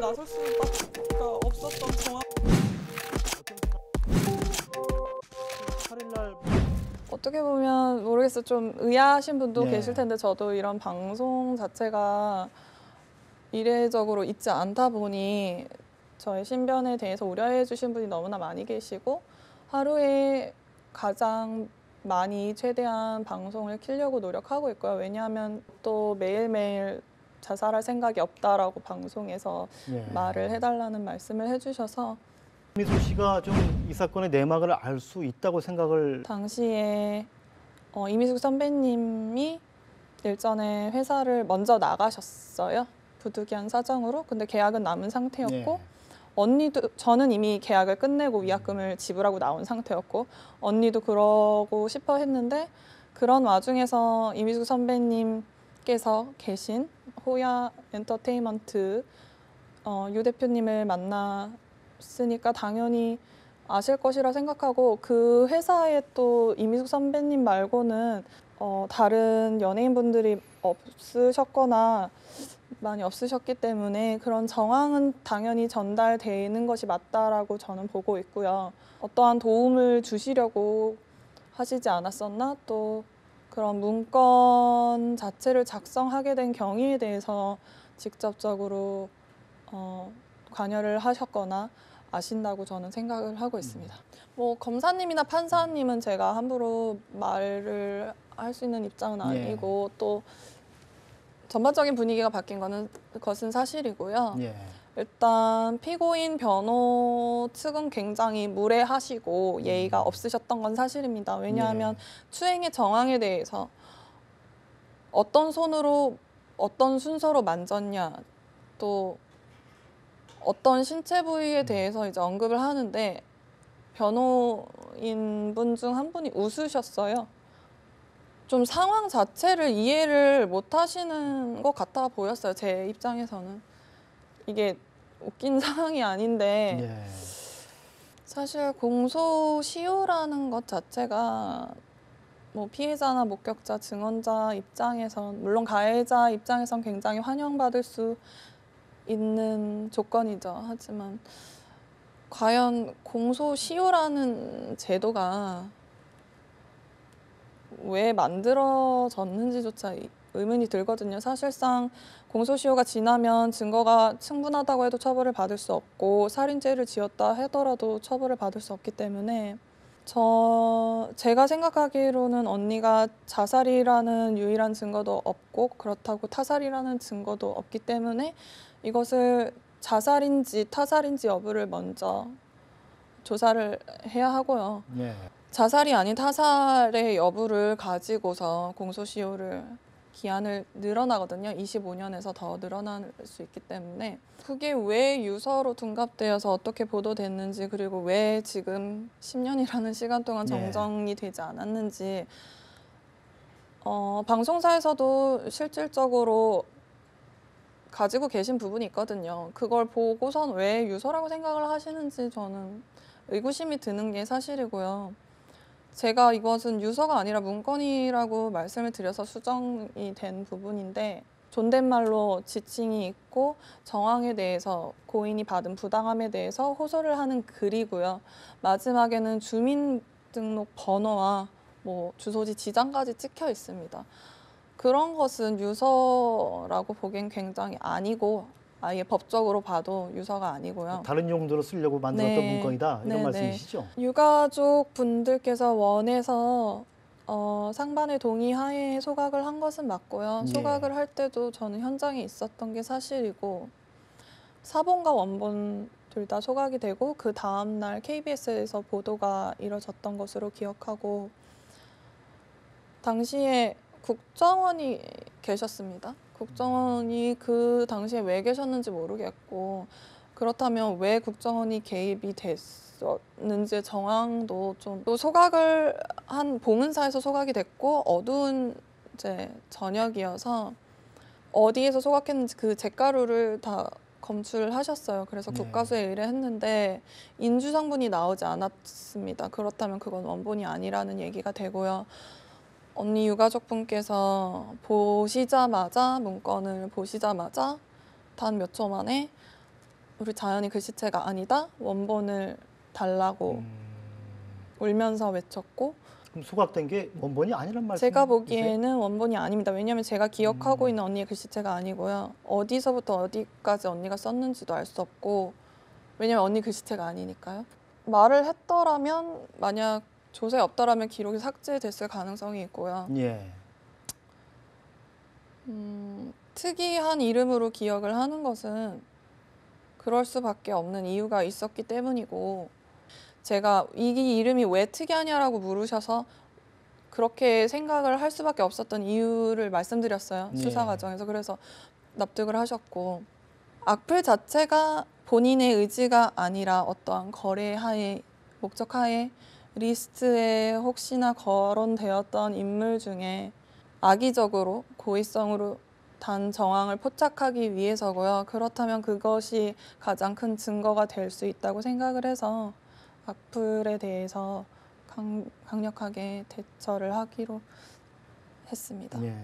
나설 수밖에 없었던 정황. 8일날 어떻게 보면 모르겠어요. 좀 의아하신 분도 네. 계실 텐데 저도 이런 방송 자체가 이례적으로 있지 않다 보니 저의 신변에 대해서 우려해 주신 분이 너무나 많이 계시고 하루에 가장 많이 최대한 방송을 키려고 노력하고 있고요. 왜냐하면 또 매일매일 자살할 생각이 없다라고 방송에서 네. 말을 해달라는 말씀을 해주셔서 이미숙 씨가 좀 이 사건의 내막을 알 수 있다고 생각을 당시에 이미숙 선배님이 일전에 회사를 먼저 나가셨어요. 부득이한 사정으로. 근데 계약은 남은 상태였고 네. 언니도 저는 이미 계약을 끝내고 위약금을 지불하고 나온 상태였고 언니도 그러고 싶어 했는데 그런 와중에서 이미숙 선배님께서 계신 호야 엔터테인먼트 유 대표님을 만났으니까 당연히 아실 것이라 생각하고 그 회사에 또 이미숙 선배님 말고는 다른 연예인분들이 없으셨거나 많이 없으셨기 때문에 그런 정황은 당연히 전달되는 것이 맞다라고 저는 보고 있고요. 어떠한 도움을 주시려고 하시지 않았었나? 또 그런 문건 자체를 작성하게 된 경위에 대해서 직접적으로 관여를 하셨거나 아신다고 저는 생각을 하고 있습니다. 뭐 검사님이나 판사님은 제가 함부로 말을 할 수 있는 입장은 아니고 또 전반적인 분위기가 바뀐 것은 사실이고요. 예. 일단 피고인 변호 측은 굉장히 무례하시고 예의가 없으셨던 건 사실입니다. 왜냐하면 추행의 정황에 대해서 어떤 손으로 어떤 순서로 만졌냐 또 어떤 신체 부위에 대해서 이제 언급을 하는데 변호인분 중 한 분이 웃으셨어요. 좀 상황 자체를 이해를 못 하시는 것 같아 보였어요. 제 입장에서는. 이게 웃긴 상황이 아닌데 예. 사실 공소시효라는 것 자체가 뭐 피해자나 목격자, 증언자 입장에선 물론 가해자 입장에선 굉장히 환영받을 수 있는 조건이죠. 하지만 과연 공소시효라는 제도가 왜 만들어졌는지조차 의문이 들거든요. 사실상 공소시효가 지나면 증거가 충분하다고 해도 처벌을 받을 수 없고 살인죄를 지었다 하더라도 처벌을 받을 수 없기 때문에 제가 생각하기로는 언니가 자살이라는 유일한 증거도 없고 그렇다고 타살이라는 증거도 없기 때문에 이것을 자살인지 타살인지 여부를 먼저 조사를 해야 하고요. 예. 자살이 아닌 타살의 여부를 가지고서 공소시효를 기한을 늘어나거든요. 25년에서 더 늘어날 수 있기 때문에 그게 왜 유서로 둔갑되어서 어떻게 보도됐는지 그리고 왜 지금 10년이라는 시간 동안 정정이 되지 않았는지 방송사에서도 실질적으로 가지고 계신 부분이 있거든요. 그걸 보고선 왜 유서라고 생각을 하시는지 저는 의구심이 드는 게 사실이고요. 제가 이것은 유서가 아니라 문건이라고 말씀을 드려서 수정이 된 부분인데 존댓말로 지칭이 있고 정황에 대해서 고인이 받은 부당함에 대해서 호소를 하는 글이고요. 마지막에는 주민등록 번호와 뭐 주소지 지장까지 찍혀 있습니다. 그런 것은 유서라고 보기엔 굉장히 아니고 아예 법적으로 봐도 유서가 아니고요. 다른 용도로 쓰려고 만들었던 문건이다 이런 말씀이시죠? 유가족 분들께서 원해서 상반의 동의하에 소각을 한 것은 맞고요. 소각을 할 때도 저는 현장에 있었던 게 사실이고 사본과 원본 둘 다 소각이 되고 그 다음 날 KBS에서 보도가 이뤄졌던 것으로 기억하고 당시에 국정원이 계셨습니다. 국정원이 그 당시에 왜 계셨는지 모르겠고 그렇다면 왜 국정원이 개입이 됐었는지 정황도 좀 또 소각을 한 봉은사에서 소각이 됐고 어두운 이제 저녁이어서 어디에서 소각했는지 그 잿가루를 다 검출하셨어요. 그래서 국가수에 의뢰했는데 인주 성분이 나오지 않았습니다. 그렇다면 그건 원본이 아니라는 얘기가 되고요. 언니 유가족분께서 문건을 보시자마자 단 몇 초 만에 우리 자연이 글씨체가 아니다. 원본을 달라고 울면서 외쳤고 그럼 소각된 게 원본이 아니란 말씀이세요? 제가 보기에는 원본이 아닙니다. 왜냐하면 제가 기억하고 있는 언니의 글씨체가 아니고요. 어디서부터 어디까지 언니가 썼는지도 알 수 없고 왜냐면 언니 글씨체가 아니니까요. 말을 했더라면 만약 조서에 없더라면 기록이 삭제됐을 가능성이 있고요. 예. 특이한 이름으로 기억을 하는 것은 그럴 수밖에 없는 이유가 있었기 때문이고 제가 이 이름이 왜 특이하냐라고 물으셔서 그렇게 생각을 할 수밖에 없었던 이유를 말씀드렸어요. 예. 수사 과정에서. 그래서 납득을 하셨고 악플 자체가 본인의 의지가 아니라 어떠한 거래하에 목적하에 리스트에 혹시나 거론되었던 인물 중에 악의적으로 고의성으로 단 정황을 포착하기 위해서고요. 그렇다면 그것이 가장 큰 증거가 될 수 있다고 생각을 해서 악플에 대해서 강력하게 대처를 하기로 했습니다. 예.